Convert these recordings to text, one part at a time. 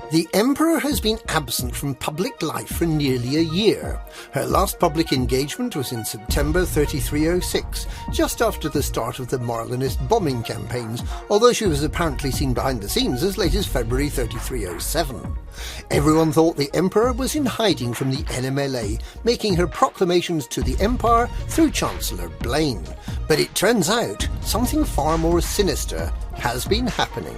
The Emperor has been absent from public life for nearly a year. Her last public engagement was in September 3306, just after the start of the Marlinist bombing campaigns, although she was apparently seen behind the scenes as late as February 3307. Everyone thought the Emperor was in hiding from the NMLA, making her proclamations to the Empire through Chancellor Blaine. But it turns out something far more sinister has been happening.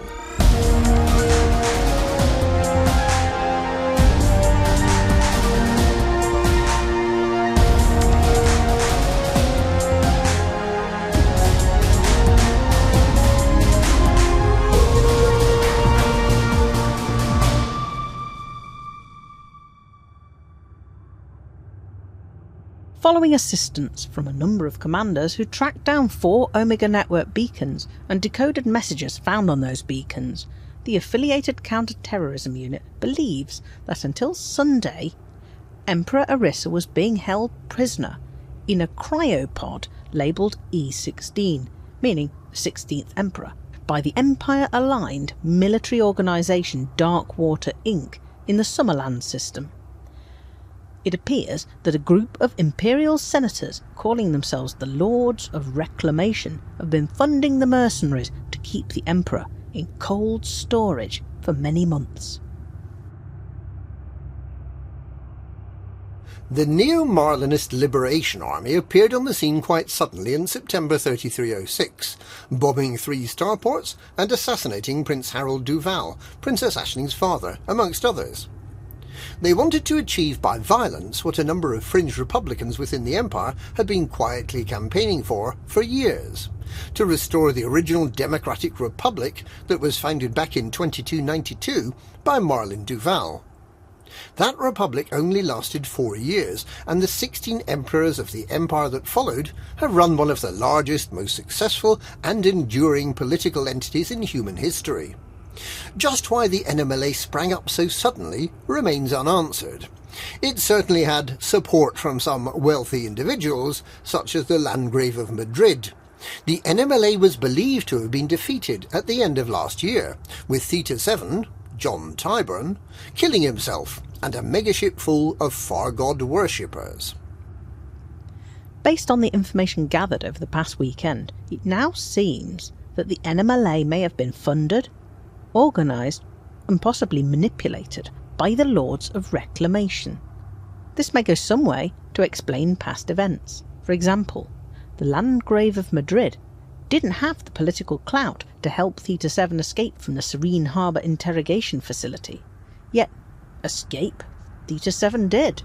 Following assistance from a number of commanders who tracked down 4 Omega Network beacons and decoded messages found on those beacons, the affiliated counter-terrorism unit believes that until Sunday, Emperor Arissa was being held prisoner in a cryopod labelled E16, meaning 16th Emperor, by the Empire-aligned military organisation Darkwater Inc. in the Summerland system. It appears that a group of Imperial senators calling themselves the Lords of Reclamation have been funding the mercenaries to keep the Emperor in cold storage for many months. The Neo-Marlinist Liberation Army appeared on the scene quite suddenly in September 3306, bombing 3 starports and assassinating Prince Harold Duval, Princess Aisling's father, amongst others. They wanted to achieve by violence what a number of fringe Republicans within the Empire had been quietly campaigning for years, to restore the original Democratic Republic that was founded back in 2292 by Marlin Duval. That republic only lasted 4 years, and the 16 emperors of the empire that followed have run one of the largest, most successful and enduring political entities in human history. Just why the NMLA sprang up so suddenly remains unanswered. It certainly had support from some wealthy individuals, such as the Landgrave of Madrid. The NMLA was believed to have been defeated at the end of last year, with Theta 7, John Tyburn, killing himself, and a megaship full of Far-God worshippers. Based on the information gathered over the past weekend, it now seems that the NMLA may have been funded, organised and possibly manipulated by the Lords of Reclamation. This may go some way to explain past events. For example, the Landgrave of Madrid didn't have the political clout to help Theta 7 escape from the Serene Harbour interrogation facility, yet escape Theta 7 did.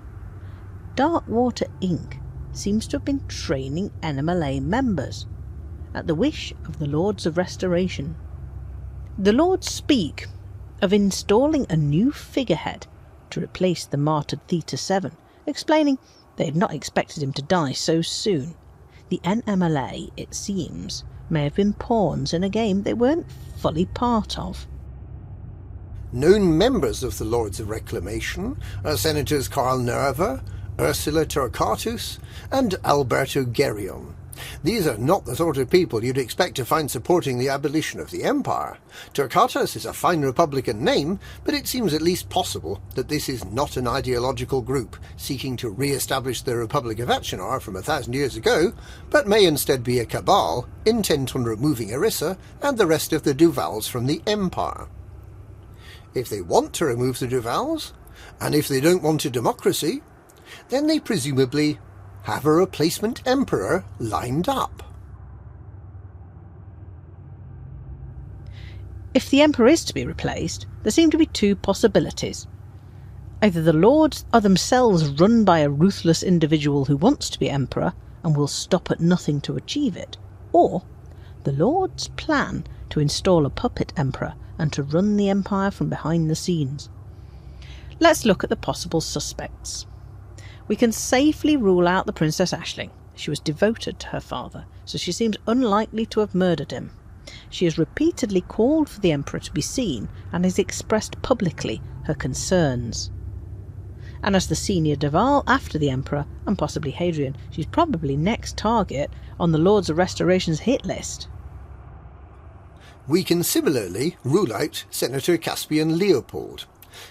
Darkwater Inc. seems to have been training NMLA members at the wish of the Lords of Restoration. The Lords speak of installing a new figurehead to replace the martyred Theta 7, explaining they had not expected him to die so soon. The NMLA, it seems, may have been pawns in a game they weren't fully part of. Known members of the Lords of Reclamation are Senators Karl Nerva, Ursula Torquatus, and Alberto Guerrion. These are not the sort of people you'd expect to find supporting the abolition of the Empire. Torquatus is a fine Republican name, but it seems at least possible that this is not an ideological group seeking to re-establish the Republic of Achenar from 1,000 years ago, but may instead be a cabal intent on removing Arissa and the rest of the Duvals from the Empire. If they want to remove the Duvals, and if they don't want a democracy, then they presumably have a replacement emperor lined up. If the emperor is to be replaced, there seem to be 2 possibilities. Either the lords are themselves run by a ruthless individual who wants to be emperor and will stop at nothing to achieve it, or the lords plan to install a puppet emperor and to run the empire from behind the scenes. Let's look at the possible suspects. We can safely rule out the Princess Aisling. She was devoted to her father, so she seems unlikely to have murdered him. She has repeatedly called for the Emperor to be seen and has expressed publicly her concerns. And as the senior Duval after the Emperor, and possibly Hadrian, she's probably next target on the Lords of Restoration's hit list. We can similarly rule out Senator Caspian Leopold.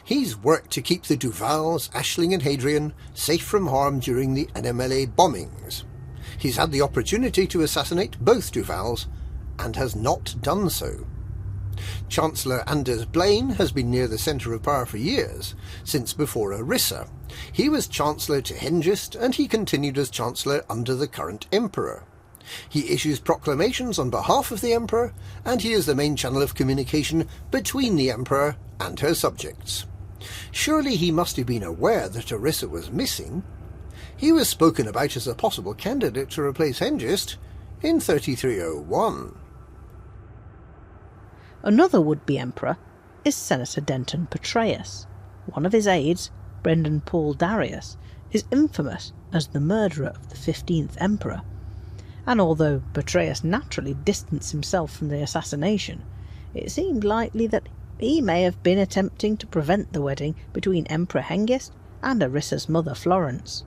He's worked to keep the Duvals, Aisling and Hadrian safe from harm during the NMLA bombings. He's had the opportunity to assassinate both Duvals, and has not done so. Chancellor Blaine has been near the centre of power for years, since before Arissa. He was Chancellor to Hengist, and he continued as Chancellor under the current Emperor. He issues proclamations on behalf of the Emperor, and he is the main channel of communication between the Emperor and her subjects. Surely he must have been aware that Arissa was missing. He was spoken about as a possible candidate to replace Hengist in 3301. Another would-be emperor is Senator Denton Petraeus. One of his aides, Brendan Paul Darius, is infamous as the murderer of the 15th emperor, and although Petraeus naturally distanced himself from the assassination, it seemed likely that he may have been attempting to prevent the wedding between Emperor Hengist and Arissa's mother Florence.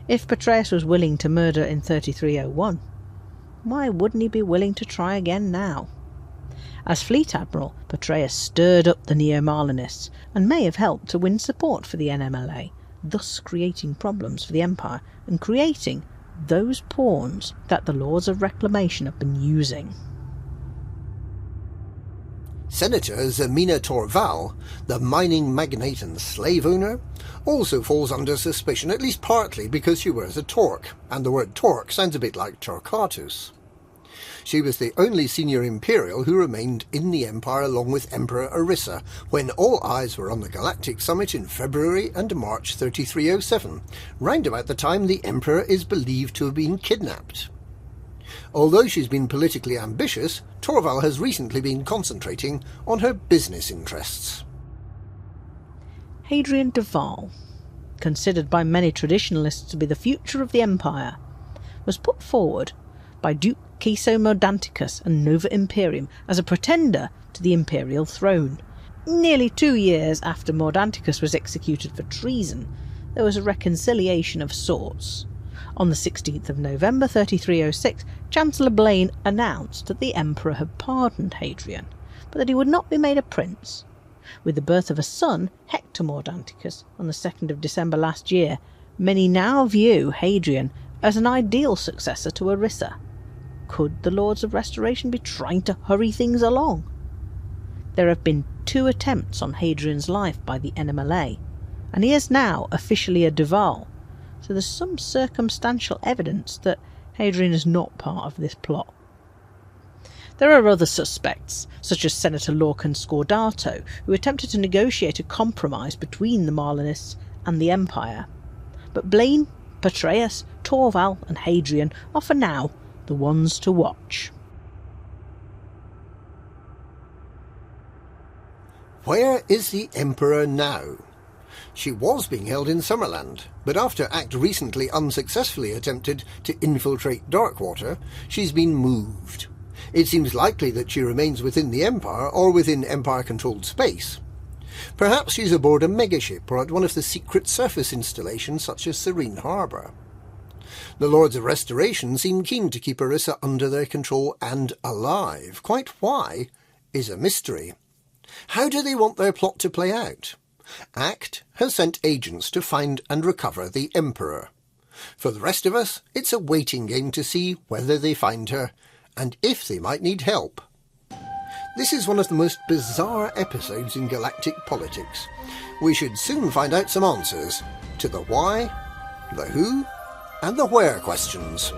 If Petraeus was willing to murder in 3301, why wouldn't he be willing to try again now? As Fleet Admiral, Petraeus stirred up the Neo-Marlinists and may have helped to win support for the NMLA, thus creating problems for the Empire and creating those pawns that the Lords of Reclamation have been using. Senator Zemina Torval, the mining magnate and slave owner, also falls under suspicion, at least partly because she wears a torque, and the word torque sounds a bit like Torquatus. She was the only senior Imperial who remained in the Empire along with Emperor Arissa when all eyes were on the Galactic Summit in February and March 3307, round about the time the Emperor is believed to have been kidnapped. Although she's been politically ambitious, Torval has recently been concentrating on her business interests. Hadrian Duval, considered by many traditionalists to be the future of the Empire, was put forward by Duke Caeso Mordanticus and Nova Imperium as a pretender to the imperial throne. Nearly 2 years after Mordanticus was executed for treason, there was a reconciliation of sorts. On the 16th of November 3306, Chancellor Blaine announced that the Emperor had pardoned Hadrian, but that he would not be made a prince. With the birth of a son, Hector Mordanticus, on the 2nd of December last year, many now view Hadrian as an ideal successor to Arissa. Could the Lords of Restoration be trying to hurry things along? There have been 2 attempts on Hadrian's life by the NMLA, and he is now officially a Duval, so there's some circumstantial evidence that Hadrian is not part of this plot. There are other suspects, such as Senator Lorcan Scordato, who attempted to negotiate a compromise between the Marlinists and the Empire. But Blaine, Petraeus, Torval and Hadrian are for now the ones to watch. Where is the Emperor now? She was being held in Summerland, but after Act recently unsuccessfully attempted to infiltrate Darkwater, she's been moved. It seems likely that she remains within the Empire or within Empire-controlled space. Perhaps she's aboard a megaship or at one of the secret surface installations such as Serene Harbour. The Lords of Restoration seem keen to keep Arissa under their control and alive. Quite why is a mystery. How do they want their plot to play out? Act has sent agents to find and recover the Emperor. For the rest of us, it's a waiting game to see whether they find her, and if they might need help. This is one of the most bizarre episodes in galactic politics. We should soon find out some answers to the why, the who, and the where questions.